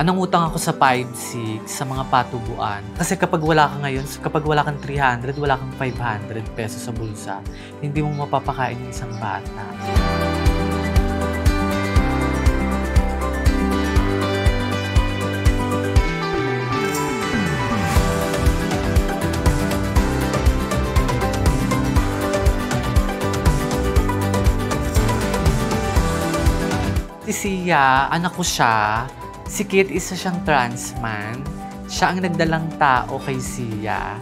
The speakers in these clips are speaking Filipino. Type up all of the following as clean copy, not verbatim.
Nangutang ako sa 5-6 sa mga patubuan. Kasi kapag wala ka ngayon, kapag wala kang 300, wala kang 500 pesos sa bulsa, hindi mo mapapakain ng isang bata. Si Sia, anak ko siya. Si Kit, isa siyang trans man. Siya ang nagdalang tao kay Sia.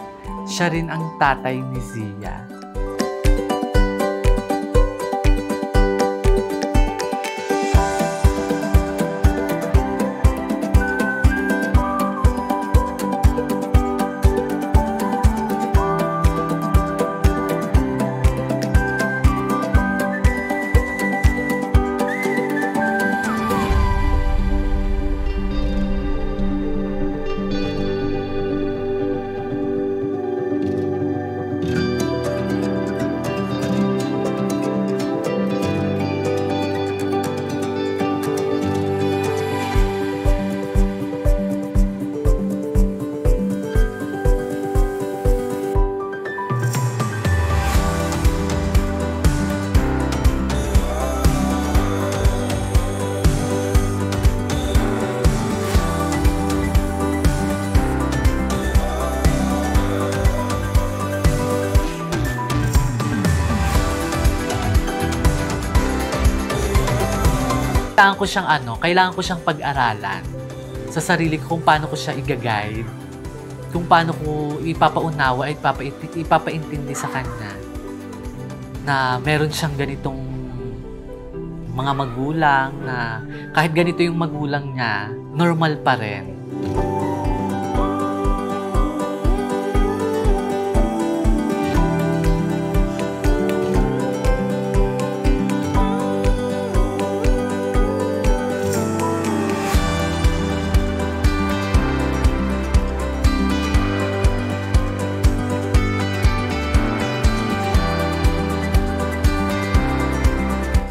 Siya rin ang tatay ni Sia. Kailangan ko siyang pag-aralan sa sarili ko kung paano ko siya i-guide, kung paano ko ipapaunawa at ipapaintindi sa kanya na meron siyang ganitong mga magulang na kahit ganito yung magulang niya, normal pa rin.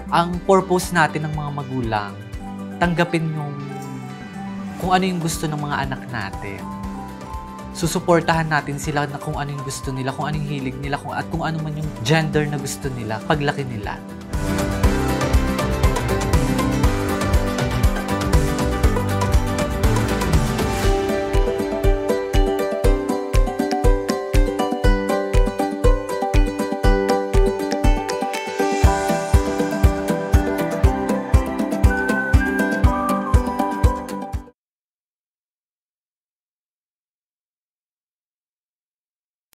Ang purpose natin ng mga magulang, tanggapin kung ano yung gusto ng mga anak natin. Susuportahan natin sila na kung ano yung gusto nila, kung ano yung hilig nila, at kung ano man yung gender na gusto nila, paglaki nila.